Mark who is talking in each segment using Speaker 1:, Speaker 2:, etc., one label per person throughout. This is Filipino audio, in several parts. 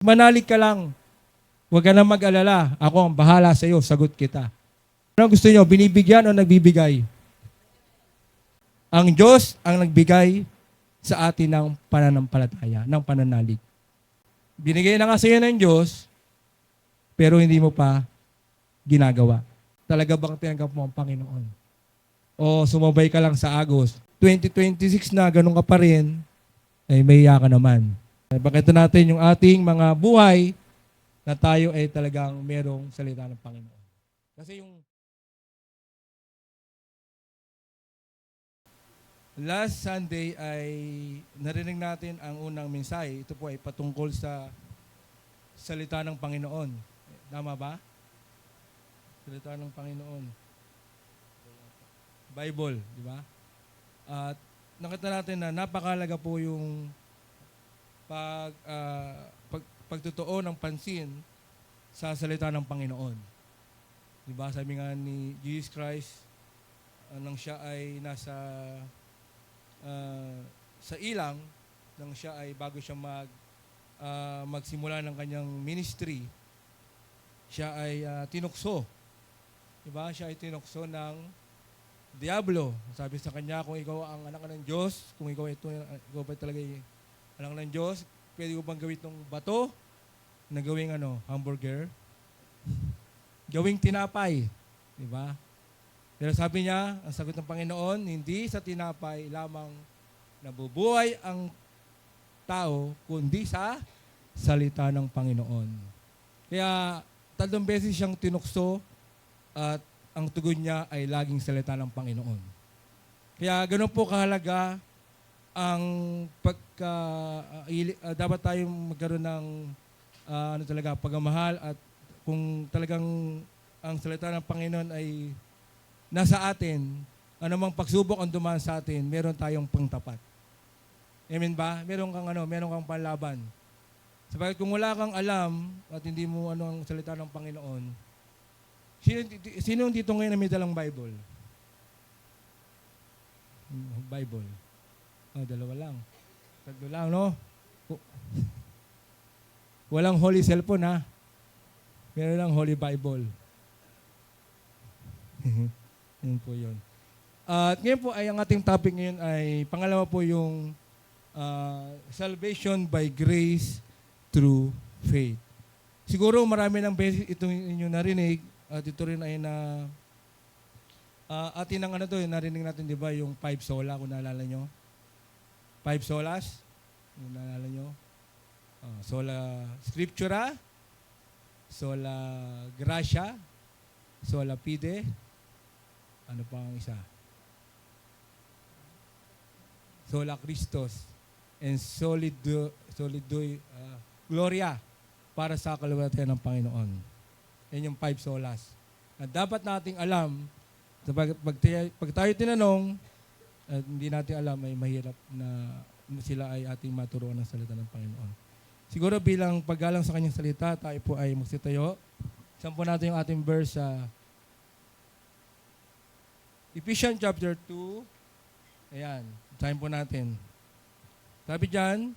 Speaker 1: Manalig ka lang. Huwag ka na mag-alala. Ako ang bahala sa iyo. Sagot kita. Ano gusto niyo? Binibigyan o nagbibigay? Ang Diyos ang nagbigay sa atin ng pananampalataya, ng pananalig. Binigay na nga sa iyo ng Diyos, pero hindi mo pa ginagawa. Talaga bang tinanggap mo ang Panginoon? O sumabay ka lang sa Agos? 2026 na, ganun ka pa rin, ay mahiya ka naman. Bakit natin yung ating mga buhay na tayo ay talagang merong salita ng Panginoon. Kasi yung last Sunday ay narinig natin ang unang mensahe. Ito po ay patungkol sa salita ng Panginoon. Tama ba? Salita ng Panginoon. Bible, di ba? At nakita natin na napakalaga po yung pagtotoo ng pansin sa salita ng Panginoon. Di ba? Sabi nga ni Jesus Christ, nang siya ay nasa sa ilang, nang siya ay bago siya magsimula ng kanyang ministry, siya ay tinukso. Diba? Siya ay tinukso ng Diablo. Sabi sa kanya, kung ikaw ang anak ng Diyos, kung ikaw ba talaga yung anak ng Diyos, pwede ko bang gawin itong bato na gawing hamburger? Gawing tinapay. Diba? Pero sabi niya, ang sagot ng Panginoon, hindi sa tinapay lamang nabubuhay ang tao, kundi sa salita ng Panginoon. Kaya 3 beses siyang tinukso at ang tugon niya ay laging salita ng Panginoon. Kaya ganoon po kahalaga ang dapat tayong magkaroon ng pagmamahal at kung talagang ang salita ng Panginoon ay nasa atin, anumang pagsubok ang dumaan sa atin, meron tayong pangtapat. Amen ba? Meron kang panlaban. Sabagat kung wala kang alam at hindi mo ang salita ng Panginoon, sino dito ngayon na may dalang Bible? Bible. Dalawa lang. Tatlo lang, no? Walang holy cellphone, ha? Meron lang Holy Bible. Yun po yun. At ngayon po ay ang ating topic ngayon ay pangalawa po yung salvation by grace through faith. Siguro marami ng beses itong inyo narinig at ito rin ay atin ang narinig natin, di ba, yung 5 sola, kung naalala nyo. 5 solas, kung naalala nyo. Sola Scriptura, sola Gracia, sola Fide, ano pa ang isa? Sola Christus, and solido Gloria, para sa kaluwalhatian ng Panginoon. Yan yung 5 solas. Na dapat nating alam, pag tayo tinanong, at hindi natin alam, ay mahirap na sila ay ating maturuan ng salita ng Panginoon. Siguro bilang paggalang sa kanyang salita, tayo po ay magsitayo. Saan po natin yung ating verse sa Ephesians chapter 2. Ayan, sayin po natin. Sabi dyan,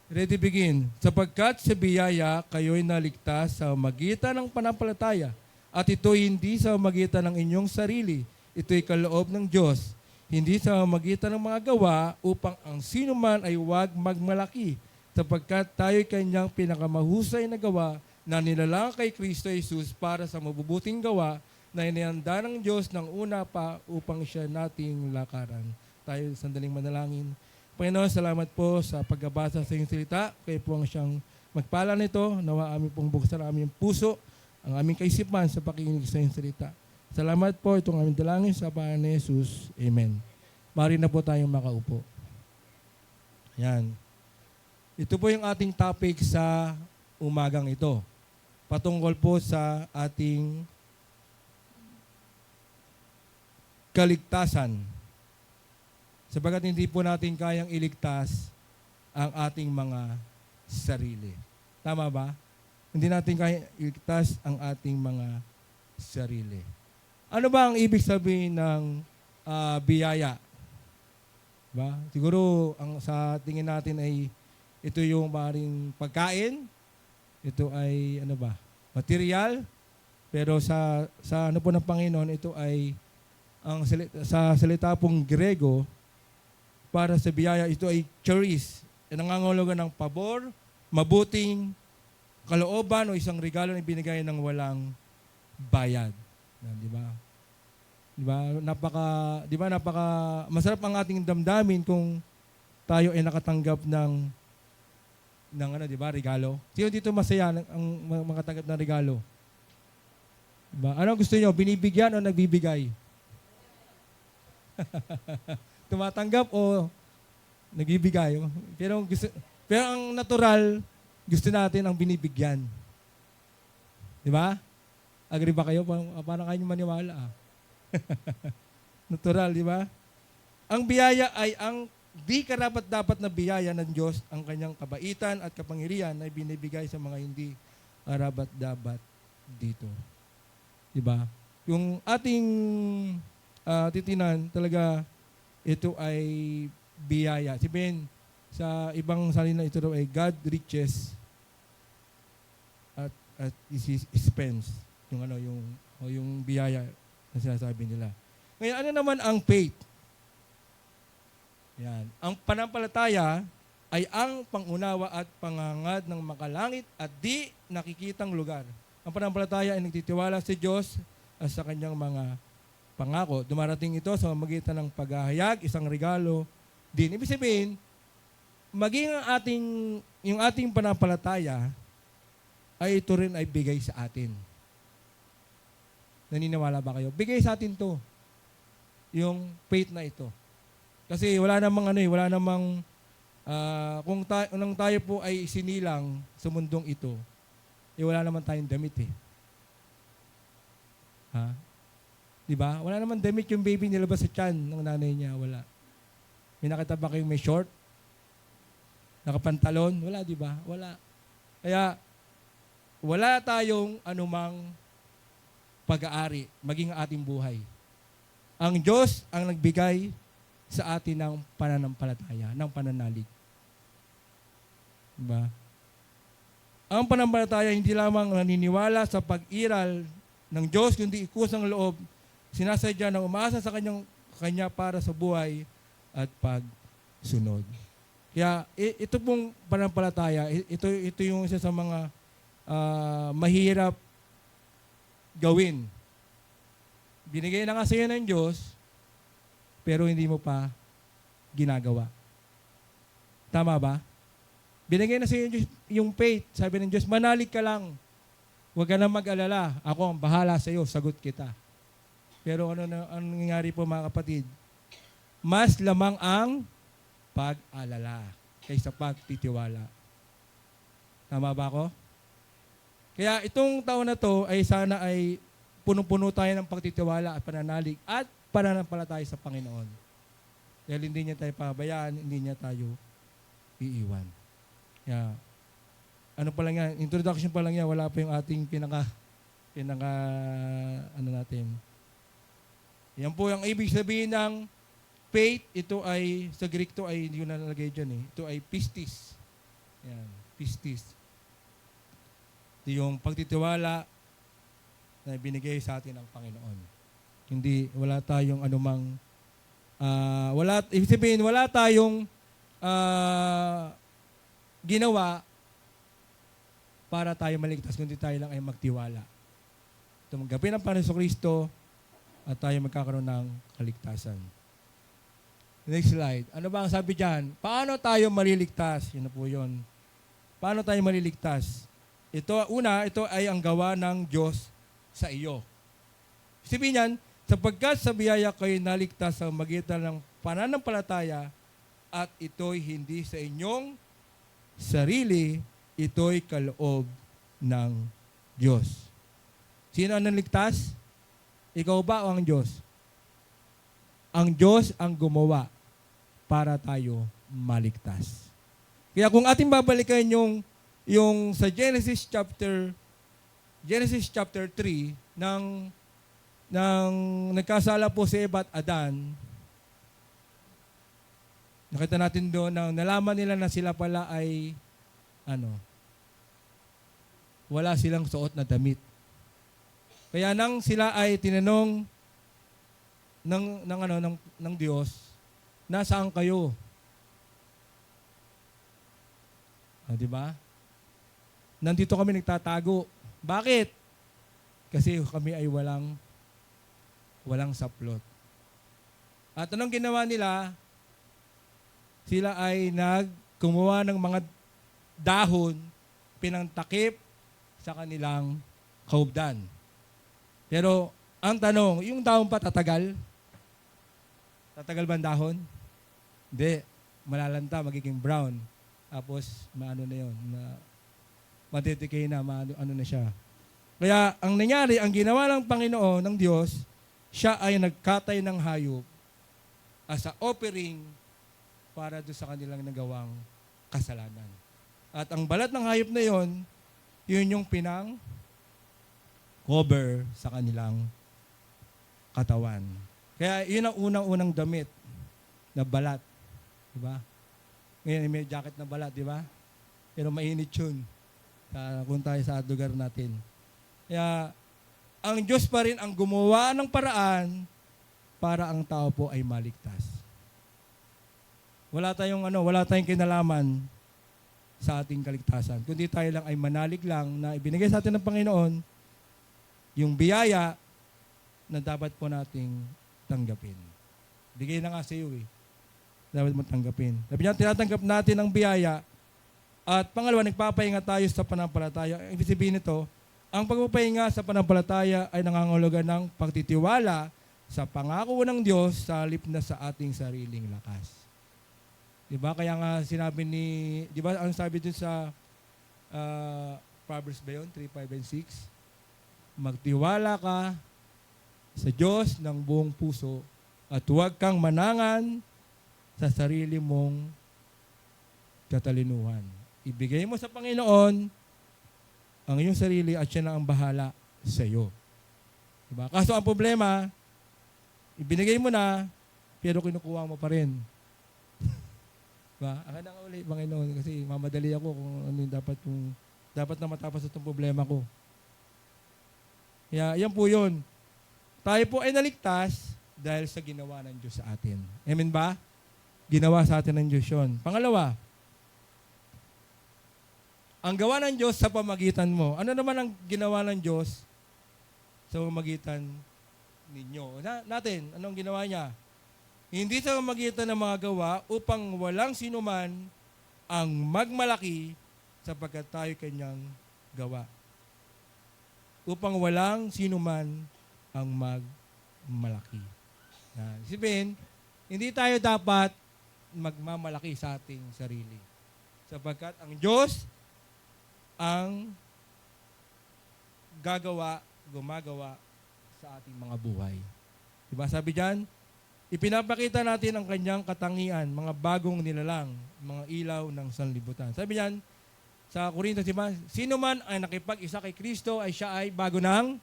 Speaker 1: ready begin. Sapagkat sa biyaya, kayo'y naligtas sa magitan ng panampalataya. At ito'y hindi sa magitan ng inyong sarili. Ito'y kaloob ng Diyos. Hindi sa magitan ng mga gawa upang ang sino man ay huwag magmalaki. Sapagkat tayo'y kanyang pinakamahusay na gawa na nilalang kay Kristo Jesus para sa mabubuting gawa na inihanda ng Diyos ng una pa upang siya nating lakaran. Tayo sandaling manalangin. Panginoon, salamat po sa pagbabasa sa iyong salita. Kayo po ang siyang magpala nito. Nawa amin pong buksan ang aming puso, ang aming kaisipan sa pakikinig sa iyong salita. Salamat po itong aming dalangin sa pangalan ni Jesus. Amen. Mari na po tayong makaupo. Yan. Ito po yung ating topic sa umagang ito. Patungkol po sa ating kaligtasan. Sabagat hindi po natin kayang iligtas ang ating mga sarili. Tama ba? Hindi natin kayang iligtas ang ating mga sarili. Ano ba ang ibig sabihin ng biyaya? Ba? Siguro ang sa tingin natin ay ito yung maaaring pagkain, ito ay ano ba? Material, pero sa ano po ng Panginoon, ito ay sa salita pong Grego para sa biyaya, ito ay charis. Nangangahulugan ng pabor, mabuting kalooban o isang regalo na ibinigay ng walang bayad. Di ba? Di ba napaka masarap ang ating damdamin kung tayo ay nakatanggap ng ano, di ba, regalo. Sino dito masaya ang makatanggap ng regalo? Diba? Ano gusto niyo? Binibigyan o nagbibigay? Tumatanggap o nagbibigay? Pero ang natural, gusto natin ang binibigyan. Di ba? Agree ba kayo? Paano kayo maniwala? Natural, di ba? Ang biyaya ay ang di karapat-dapat na biyaya ng Diyos, ang kanyang kabaitan at kapangyarihan na binibigay sa mga hindi karapat-dapat dito. Di ba? Yung ating titinan, talaga ito ay biyaya. Sabihin, sa ibang salina ito daw ay God riches at expense. Yung biyaya na sinasabi nila. Ngayon, ano naman ang faith? Yan. Ang panampalataya ay ang pangunawa at pangangad ng makalangit at di nakikitang lugar. Ang panampalataya ay nagtitiwala sa Diyos at sa kanyang mga pangako. Dumarating ito sa magitan ng paghahayag, isang regalo din. Ibig sabihin, maging yung ating panampalataya ay ito rin ay bigay sa atin. Naniniwala ba kayo? Bigay sa atin to. Yung faith na ito. Kasi wala namang kung tayo po ay sinilang sa mundong ito, wala naman tayong damit eh. Ha? Diba? Wala naman damit yung baby nilabas sa tiyan ng nanay niya. Wala. May nakita ba kayong may short? Nakapantalon? Wala, diba? Wala. Kaya, wala tayong anumang pag-aari, maging ating buhay. Ang Diyos ang nagbigay sa atin ng pananampalataya, ng pananalig. Diba? Ang pananampalataya hindi lamang naniniwala sa pag-iral ng Diyos, kundi ikusang loob, sinasadya na umaasa sa Kanya para sa buhay at pagsunod. Kaya ito pong pananampalataya, ito yung isa sa mga mahirap gawin. Binigay na nga sa iyo ng Diyos, pero hindi mo pa ginagawa. Tama ba? Binigay na sa iyo yung faith. Sabi ng Diyos, manalig ka lang. Huwag ka na mag-alala. Ako ang bahala sa iyo, sagot kita. Pero ano nangyayari po mga kapatid? Mas lamang ang pag-alala kaysa pagtitiwala. Tama ba ako? Kaya itong taon na to ay sana ay punong-puno tayo ng pagtitiwala at pananalig at pananampalataya sa Panginoon. Dahil hindi niya tayo pabayaan, hindi niya tayo iiwan. Kaya, ano pa lang yan, introduction pa lang yan, wala pa yung ating pinaka natin. Yan po yung ibig sabihin ng faith, ito ay, sa Greek to ay, hindi ko nalalagay dyan eh. Ito ay pistis. Yan, pistis. Ito yung pagtitiwala na binigay sa atin ng Panginoon. Hindi, wala tayong anumang, ibig sabihin, wala tayong ginawa para tayo maligtas, kundi tayo lang ay magtiwala. Tumanggapin ang Panginoon Kristo at tayo magkakaroon ng kaligtasan. Next slide. Ano ba ang sabi dyan? Paano tayo maliligtas? Yun na po yun. Paano tayo maliligtas? Ito ay ang gawa ng Diyos sa iyo. Sabihin niyan, sapagkat sa biyaya kayo naligtas sa magitan ng pananampalataya at ito'y hindi sa inyong sarili, ito'y kaloob ng Diyos. Sino ang naligtas? Ikaw ba o ang Diyos? Ang Diyos ang gumawa para tayo maligtas. Kaya kung ating babalikan yung sa Genesis chapter 3 nang nagkasala po si Eva at Adan, nakita natin doon na nalaman nila na sila pala ay wala silang suot na damit. Kaya nang sila ay tinanong ng Diyos, nasaan kayo? Di ba? Nandito kami nagtatago. Bakit? Kasi kami ay walang saplot. At anong ginawa nila? Sila ay kumuha ng mga dahon, pinangtakip sa kanilang kaubdan. Pero ang tanong, yung dahon pa tatagal? Tatagal ba ang dahon? Hindi. Malalanta, magiging brown. Tapos, maano na yun, matitikay na, ano na siya. Kaya, ang nangyari, ang ginawa ng Panginoon, ng Diyos, siya ay nagkatay ng hayop as a offering para doon sa kanilang nagawang kasalanan. At ang balat ng hayop na yon, yun yung cover sa kanilang katawan. Kaya yun ang unang-unang damit na balat. Diba? Ngayon may jacket na balat, di ba? Pero mainit yun. Kung tayo sa lugar natin. Kaya, ang Diyos pa rin ang gumawa ng paraan para ang tao po ay maligtas. Wala tayong kinalaman sa ating kaligtasan. Kundi tayo lang ay manalig lang na ibinigay sa atin ng Panginoon yung biyaya na dapat po nating tanggapin. Bigay na nga sa iyo eh. Dapat mo tanggapin. Sabi niya, tinatanggap natin ang biyaya at pangalawa, nagpapahinga tayo sa pananampalataya. Ibig sabihin nito, ang pagpapahinga sa pananampalataya ay nangangahulugan ng pagtitiwala sa pangako ng Diyos sa halip na sa ating sariling lakas. Diba? Kaya nga sinabi diba ang sabi dun sa Proverbs ba yun? 3, 5, and 6? Magtiwala ka sa Diyos ng buong puso at huwag kang manangan sa sarili mong katalinuhan. Ibigay mo sa Panginoon ang iyong sarili at siya na ang bahala sa iyo. Diba? Kaso ang problema, ibinigay mo na, pero kinukuha mo pa rin. Diba? Akin na nga ulit, Panginoon, kasi mamadali ako kung ano yung dapat na matapos itong problema ko. Yan po yun. Tayo po ay naligtas dahil sa ginawa ng Diyos sa atin. Amen ba? Ginawa sa atin ng Diyos yun. Pangalawa, ang gawa ng Diyos sa pamagitan mo. Ano naman ang ginawa ng Diyos sa pamagitan ninyo? Natin, anong ginawa niya? Hindi sa pamagitan ng mga gawa upang walang sinuman ang magmalaki sapagkat tayo kanyang gawa. Upang walang sinuman ang magmalaki. Isipin, hindi tayo dapat magmamalaki sa ating sarili. Sapagkat ang Diyos ang gumagawa sa ating mga buhay. Diba sabi diyan, ipinapakita natin ang kanyang katangian, mga bagong nilalang, mga ilaw ng sanlibutan. Sabi diyan, sa Korinto, diba, sino man ay nakipag-isa kay Kristo ay siya ay bago ng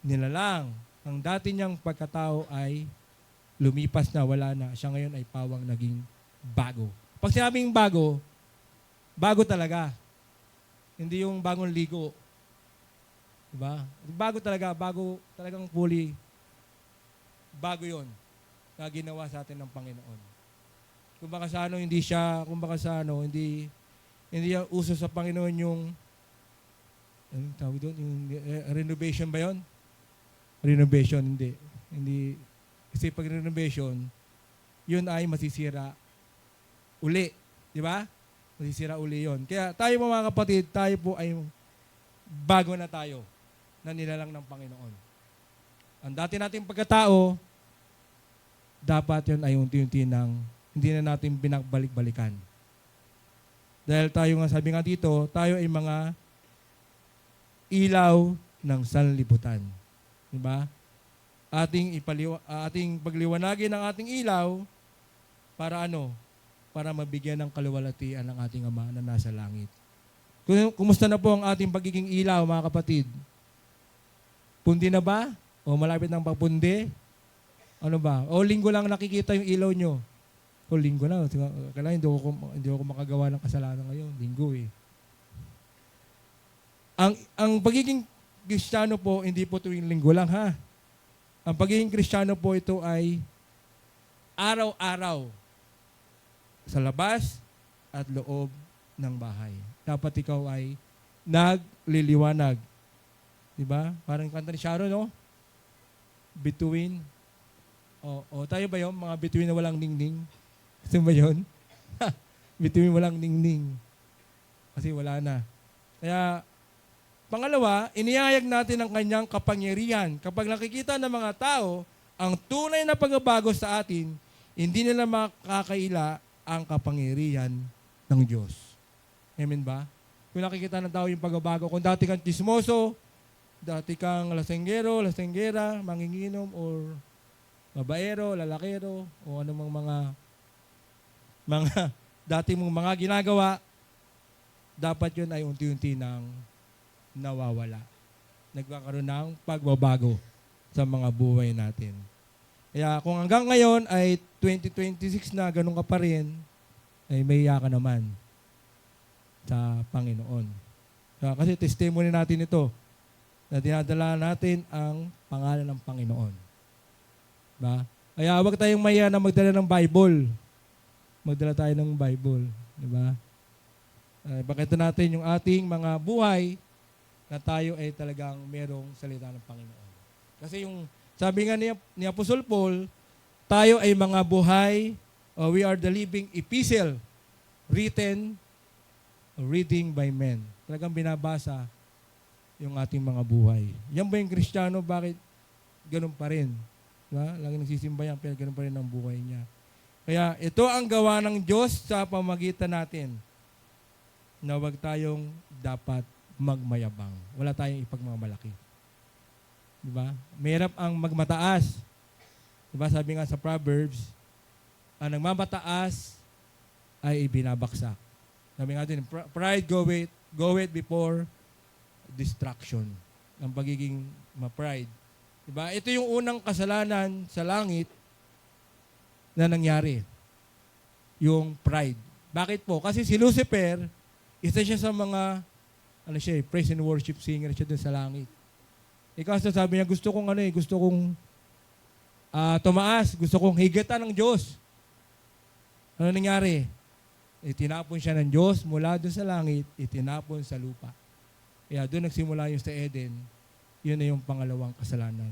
Speaker 1: nilalang. Ang dati niyang pagkatao ay lumipas na, wala na. Siya ngayon ay pawang naging bago. Pag sinabing bago, bago talaga. Hindi yung bagong ligo. Diba? Bago talagang fully, bago yon na ginawa sa atin ng Panginoon. Kumbaga sa hindi uso sa Panginoon yung, anong tawag doon? Yung renovation ba yon? Renovation, hindi. Kasi pag renovation, yun ay masisira uli. Di ba? Masisira uli yun. Kaya tayo mga kapatid, tayo po ay bago na tayo na nilalang ng Panginoon. Ang dati nating pagkatao, dapat yun ay unti-unti nang hindi na natin binabalik-balikan. Dahil tayo nga, sabi nga dito, tayo ay mga ilaw ng sanlibutan. Di ba? Ating pagliwanagin ang ating ilaw para ano? Para mabigyan ng kaluwalhatian ng ating Ama na nasa langit. Kumusta na po ang ating pagiging ilaw, mga kapatid? Pundi na ba? O malapit ng pagpundi? Ano ba? O linggo lang nakikita yung ilaw nyo? O linggo na. Kailangan hindi ako makagawa ng kasalanan ngayon. Linggo eh. Ang pagiging Kristiyano po, hindi po tuwing linggo lang ha. Ang pagiging Kristiyano po ito ay araw-araw sa labas at loob ng bahay. Dapat ikaw ay nagliliwanag. Diba? Parang kanta ni Sharon, no? Bituin. O tayo ba yun? Mga bituin na walang ningning. Gusto ba yun? Bituin walang ningning. Kasi wala na. Kaya, pangalawa, inihayag natin ang kanyang kapangyarihan. Kapag nakikita ng mga tao ang tunay na pagbabago sa atin, hindi nila makakaila ang kapangyarihan ng Diyos. Amen ba? Kung nakikita ng tao yung pagbabago, kung dati kang chismoso, dati kang lasenggero, lasenggera, manginginom, or babaero, lalakero, o anumang mga dati mong mga ginagawa, dapat yun ay unti-unti nang nawawala. Nagkakaroon ng pagbabago sa mga buhay natin. Kaya kung hanggang ngayon ay 2026 na, ganun ka pa rin, ay may iya ka naman sa Panginoon. Kasi testimony natin ito, na dinadala natin ang pangalan ng Panginoon. Ba? Kaya huwag tayong maya na magdala ng Bible. Magdala tayo ng Bible. Diba? Pakita natin yung ating mga buhay na tayo ay talagang merong salita ng Panginoon. Kasi yung sabi nga ni Apostol Paul, tayo ay mga buhay, we are the living epistle, written, reading by men. Talagang binabasa yung ating mga buhay. Yan ba yung Kristiyano? Bakit ganun pa rin? Diba? Lagi nagsisimba yan, pero ganun pa rin ang buhay niya. Kaya ito ang gawa ng Diyos sa pamagitan natin na huwag tayong dapat magmayabang. Wala tayong ipagmamalaki. Diba? Mahirap ang magmataas. Diba? Sabi nga sa Proverbs, ang nagmamataas ay ibinabaksak. Sabi nga din, pride goeth before destruction. Ang pagiging ma-pride. Diba? Ito yung unang kasalanan sa langit na nangyari. Yung pride. Bakit po? Kasi si Lucifer, isa siya sa mga praise and worship singer siya dun sa langit. Ikaw sabi niya, gusto kong tumaas, gusto kong higatan ng Diyos. Ano nangyari? Itinapon siya ng Diyos mula dun sa langit, itinapon sa lupa. Kaya doon nagsimula yung sa Eden, yun na yung pangalawang kasalanan.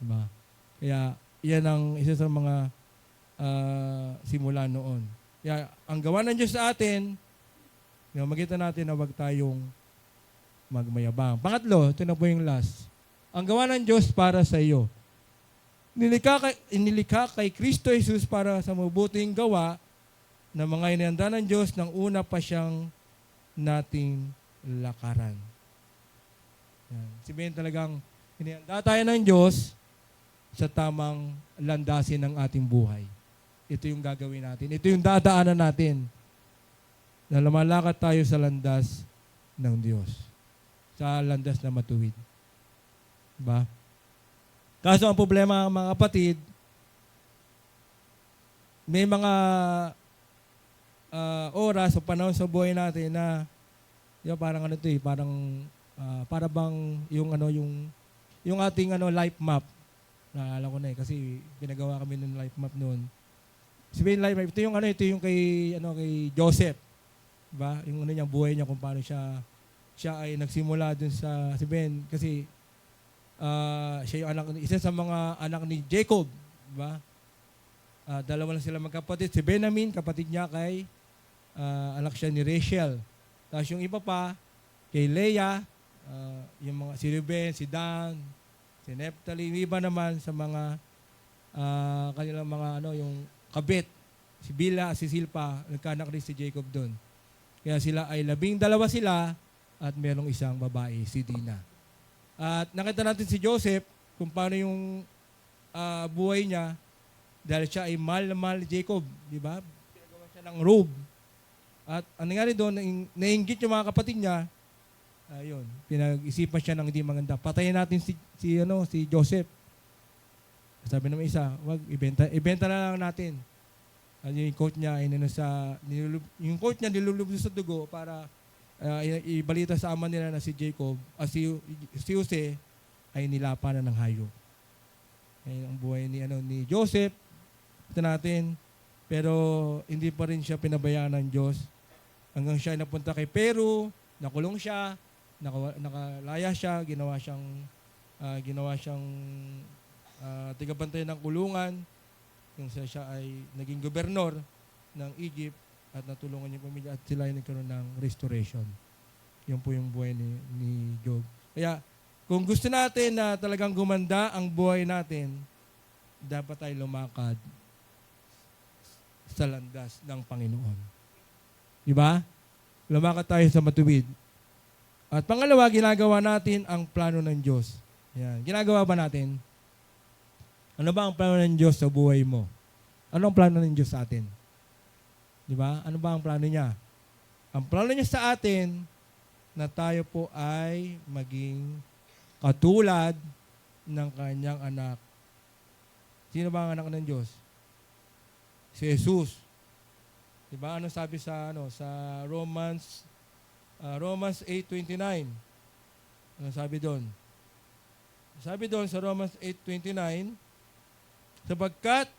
Speaker 1: Diba? Kaya yan ang isa sa mga simula noon. Kaya ang gawa ng Diyos sa atin, makita natin na huwag tayong magmayabang. Pangatlo, ito na po yung last. Ang gawa ng Diyos para sa iyo. Inilikha kay Kristo Jesus para sa mabuting gawa na mga inihanda ng Diyos nang una pa siyang nating lakaran. Yan. Sabihin talagang inihanda tayo ng Diyos sa tamang landasin ng ating buhay. Ito yung gagawin natin. Ito yung dadaanan natin na lumalakad tayo sa landas ng Diyos. Sa landas na matuwid. Diba? Kaso ang problema mga kapatid, may mga oras o panahon sa buhay natin na parang para bang yung ating life map. Naalala ko na kasi pinagawa kami ng life map noon. Sabihin life map, ito yung kay Joseph. Diba? Yung niyang buhay niya kung paano siya ay nagsimula dun sa kasi siya yung isa sa mga anak ni Jacob, diba? Dalawa lang sila magkapatid. Si Benjamin, kapatid niya kay anak siya ni Rachel. Tapos yung iba pa kay Leah, yung mga si Reuben, si Dan, si Naphtali, yung iba naman sa mga kanilang mga yung kabit, si Bila, si Silpa, nagkaanak rin si Jacob doon. Kaya sila ay 12 sila at merong isang babae, si Dina. At nakita natin si Joseph kung paano yung buhay niya dahil siya ay mahal na mahal ni Jacob, di ba? Pinagawa siya ng robe. At ang nangyari doon, nainggit yung mga kapatid niya, ayun, pinag-isipan siya ng hindi maganda. Patayin natin si Joseph. Sabi naman isa, wag ibenta na lang natin. At yung coat niya ay yung coat niya nilulubog sa dugo para ibalita sa ama nila na si Jacob, si Jose ay nilapanan ng hayop. Ayun ang buhay ni Joseph. Ito natin. Pero hindi pa rin siya pinabayaan ng Diyos. Hanggang siya napunta kay Peru, nakulong siya, nakalaya siya, ginawa siyang tigabantay ng kulungan. Yung siya ay naging gobernador ng Egypt at natulungan yung pamilya at sila ay nagkaroon ng restoration. Yun po yung buhay ni Job. Kaya kung gusto natin na talagang gumanda ang buhay natin, dapat tayo lumakad sa landas ng Panginoon. Diba? Lumakad tayo sa matuwid. At pangalawa, ginagawa natin ang plano ng Diyos. Yan. Ginagawa ba natin? Ano ba ang plano ng Diyos sa buhay mo? Ano ang plano ng Diyos sa atin? Diba? Ano ba ang plano niya? Ang plano niya sa atin na tayo po ay maging katulad ng kanyang anak. Sino ba ang anak ng Diyos? Si Jesus. Diba? Ano sabi sa Romans 8:29? Ano sabi doon? Sabi doon sa Romans 8:29, sapagkat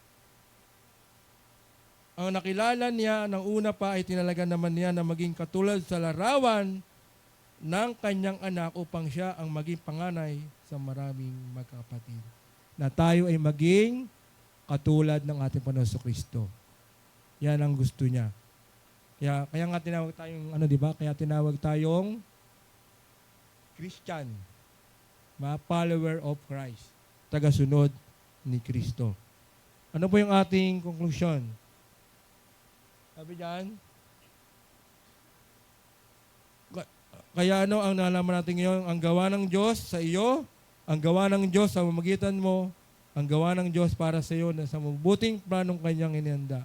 Speaker 1: ang nakilala niya ng una pa ay tinalaga naman niya na maging katulad sa larawan ng kanyang anak upang siya ang maging panganay sa maraming magkakapatid. Na tayo ay maging katulad ng ating Panginoon Kristo. Yan ang gusto niya. Kaya nga tinawag tayong, Kaya tinawag tayong Christian. Follower of Christ. Tagasunod ni Kristo. Ano po yung ating conclusion? Sabi diyan, kaya ang nalaman natin ngayon, ang gawa ng Diyos sa iyo, ang gawa ng Diyos sa pamamagitan mo, ang gawa ng Diyos para sa iyo na sa mabuting planong kanyang inihanda.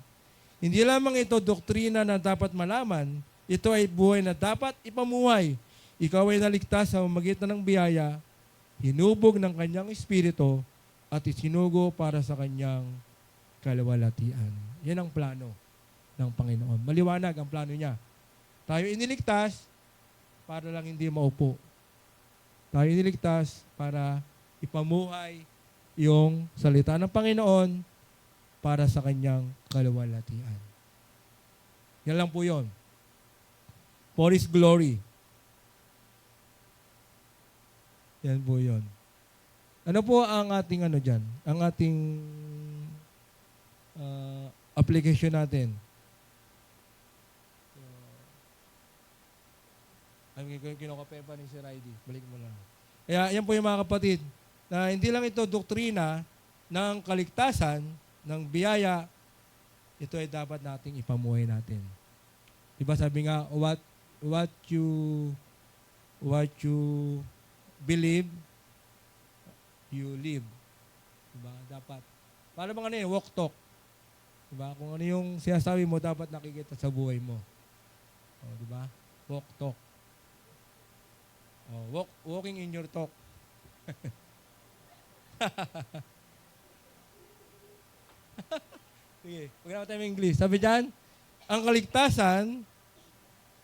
Speaker 1: Hindi lamang ito doktrina na dapat malaman, ito ay buhay na dapat ipamuhay. Ikaw ay naligtas sa pamamagitan ng biyaya, hinubog ng kanyang espiritu, at isinugo para sa kanyang kalawalatian. Yan ang plano ng Panginoon. Maliwanag ang plano niya. Tayo iniligtas para lang hindi maupo. Tayo iniligtas para ipamuhay yung salita ng Panginoon para sa kanyang kalawalatian. Yan lang po yun. For His glory. Yan po yun. Ano po ang ating dyan? Ang ating application natin. Kinukape pa ni Sir Heidi. Balik mo lang. Kaya yan po yung mga kapatid, na hindi lang ito doktrina ng kaligtasan, ng biyaya, ito ay dapat nating ipamuhay natin. Diba sabi nga, what you believe, you live. Diba? Dapat. Para bang walk talk. Diba? Kung ano yung sinasabi mo, dapat nakikita sa buhay mo. O, diba? Walk talk. O, walking in your talk. Sige, huwag na tayo English. Sabi dyan, ang kaligtasan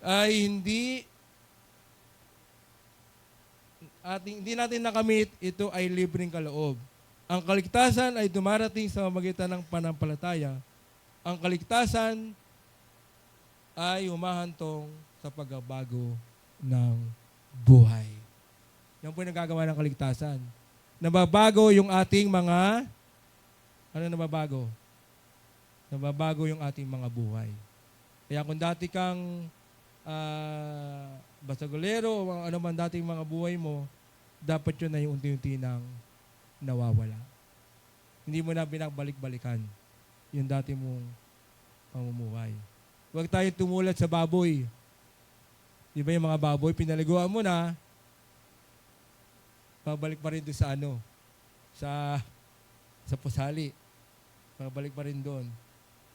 Speaker 1: ay hindi natin nakamit, ito ay libreng kaloob. Ang kaligtasan ay dumarating sa pamamagitan ng pananampalataya. Ang kaligtasan ay humahantong sa pagbabago ng buhay. Yan po yung nagagawa ng kaligtasan. Nababago yung ating mga, nababago? Nababago yung ating mga buhay. Kaya kung dati kang basagolero o ano man dating mga buhay mo, dapat yun na yung unti-unti nang nawawala. Hindi mo na binabalik-balikan yung dati mong pamumuhay. Huwag tayo tumulat sa baboy. Di ba yung mga baboy, pinaliguan mo na, pabalik pa rin doon sa pusali. Pabalik pa rin doon.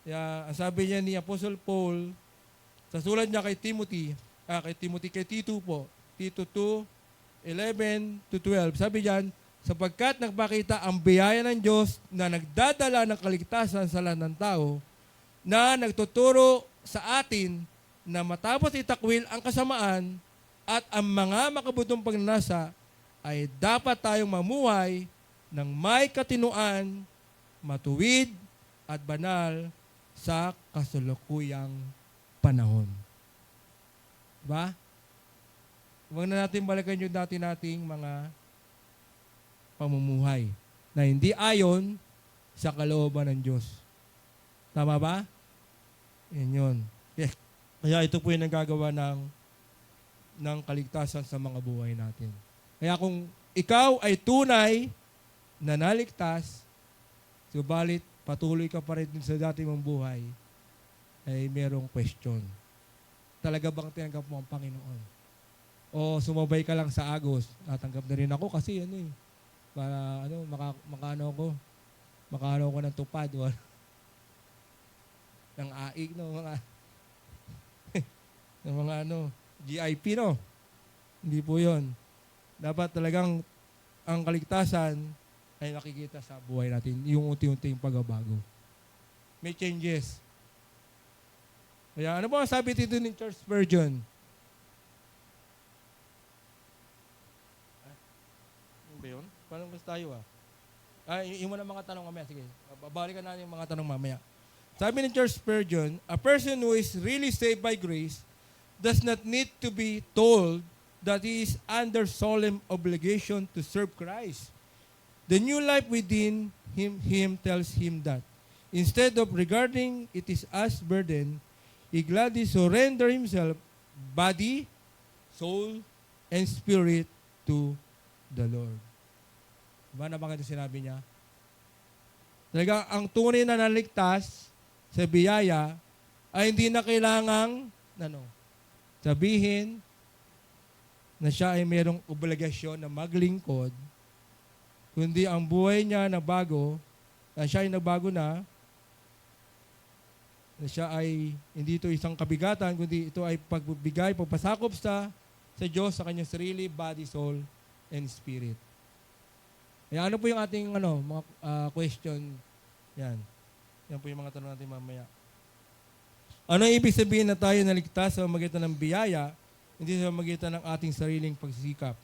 Speaker 1: Kaya ang sabi niya ni Apostle Paul, sa sulat niya kay Tito po, Tito 2:11-12, sabi diyan, sapagkat nagpakita ang biyaya ng Diyos na nagdadala ng kaligtasan sa lahat ng tao, na nagtuturo sa atin na matapos itakwil ang kasamaan at ang mga makabutong pagnanasa, ay dapat tayong mamuhay ng may katinuan, matuwid at banal sa kasalukuyang panahon. Diba? Huwag na natin balikan yung dati nating mga pamumuhay na hindi ayon sa kalooban ng Diyos. Tama ba? Yan yun. Kaya ito po yung nagagawa ng kaligtasan sa mga buhay natin. Kaya kung ikaw ay tunay na naligtas, subalit patuloy ka pa rin sa dati mong buhay, ay merong question. Talaga bang tinanggap mo ang Panginoon? O sumabay ka lang sa agos, natanggap na rin ako kasi para makaano ako ng tupad o ng AIG, mga ng mga GIP, Hindi po 'yon. Dapat talagang ang kaligtasan ay nakikita sa buhay natin, yung unti-unting pagbabago. May changes. Kaya ano ba ang sabi dito ni Charles Spurgeon? Ano ba yun? Paano mas tayo yung mga tanong mamaya. Sige, babalikan natin yung mga tanong mamaya. Sabi ni Charles Spurgeon, a person who is really saved by grace does not need to be told that he is under solemn obligation to serve Christ. The new life within him tells him that instead of regarding it as burden, he gladly surrender himself, body, soul, and spirit to the Lord. Diba na ba ito sinabi niya? Talaga, ang tunay na naligtas sa biyaya ay hindi na kailangang sabihin na siya ay mayroong obligasyon na maglingkod, kundi ang buhay niya na bago, na siya ay nagbago na siya ay hindi ito isang kabigatan, kundi ito ay pagbibigay, pagpasakop sa Diyos, sa kanyang sarili, body, soul, and spirit. Kaya ano po yung ating mga question? Yan. Yan po yung mga tanong natin mamaya. Ano ang ibig sabihin na tayo naligtas sa magitan ng biyaya, hindi sa magitan ng ating sariling pagsisikap?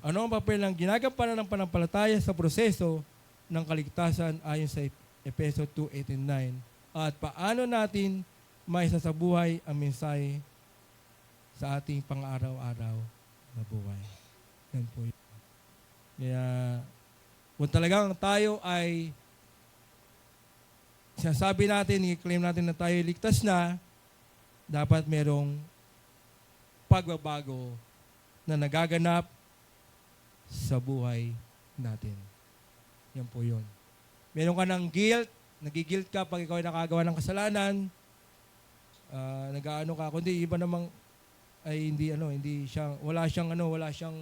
Speaker 1: Ano ang papel ng ginagampanan ng panampalataya sa proseso ng kaligtasan ayon sa Efeso 2:8-9? At paano natin maisasabuhay ang mensahe sa ating pang-araw-araw na buhay? Yan po yun. Kaya, kung talagang tayo ay sinasabi natin, i-claim natin na tayo ligtas na, dapat merong pagbabago na nagaganap sa buhay natin. Yan po yun. Meron ka ng guilt, nagigilt ka pag ikaw ay nakagawa ng kasalanan, nag-aano ka, kundi iba namang ay wala siyang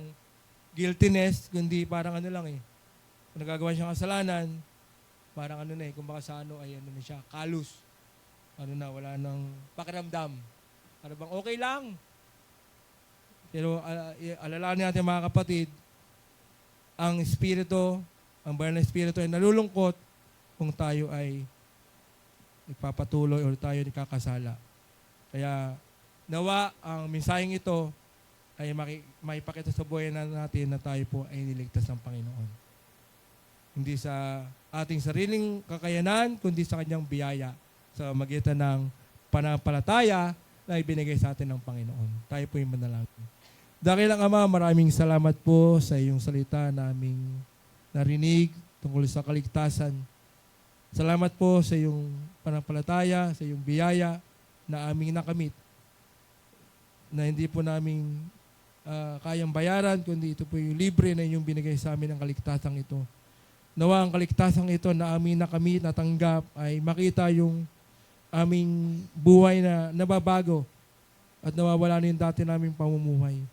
Speaker 1: guiltiness, kundi parang kung nagagawa siyang kasalanan, parang kung baka sa ay na siya, kalus. Wala nang pakiramdam. Bang okay lang. Pero alalahanin natin mga kapatid, ang Espiritu, ang banal na Espiritu ay nalulungkot kung tayo ay ipapatuloy o tayo ikakasala. Kaya nawa ang mensaheng ito ay maipakita sa buhay natin na tayo po ay niligtas ng Panginoon. Hindi sa ating sariling kakayanan, kundi sa kanyang biyaya sa magitan ng panampalataya na ibinigay sa atin ng Panginoon. Tayo po yung manalangin. Dakilang Ama, maraming salamat po sa iyong salita na aming narinig tungkol sa kaligtasan. Salamat po sa iyong panampalataya, sa iyong biyaya na aming nakamit, na hindi po namin kayang bayaran, kundi ito po yung libre na inyong binigay sa amin ang kaligtasang ito. Nawa ang kaligtasang ito na aming nakamit, natanggap, ay makita yung aming buhay na nababago at nawawala na yung dati naming pamumuhay.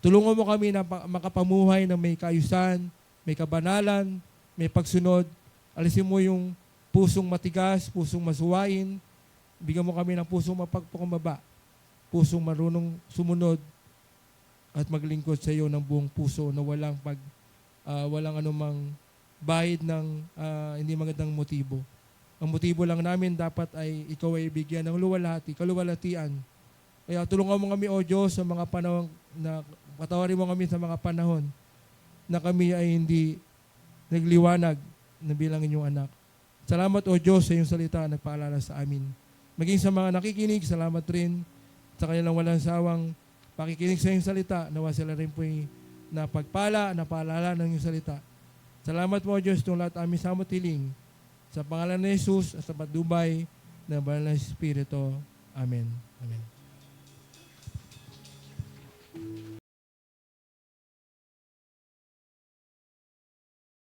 Speaker 1: Tulungan mo kami na makapamuhay na may kaayusan, may kabanalan, may pagsunod. Alisin mo yung pusong matigas, pusong masuwain. Bigyan mo kami ng pusong mapagpakumbaba, pusong marunong sumunod at maglingkod sa iyo ng buong puso na walang anumang bahid ng hindi magandang motibo. Ang motibo lang namin dapat ay ikaw ay bigyan ng kaluwalhatian Kaya tulungan mo kami, O Diyos, sa mga panahon na patawarin mo kami sa mga panahon na kami ay hindi nagliwanag na bilang inyong anak. Salamat, O Diyos, sa iyong salita na nagpaalala sa amin. Maging sa mga nakikinig, salamat rin sa kanilang walang sawang pakikinig sa iyong salita. Nawa sila rin po'y napagpala, napaalala ng iyong salita. Salamat po, O Diyos, itong lahat aming samot hiling. Sa pangalan ni Jesus at sa patnubay ng banal na Espiritu. Amen. Amen.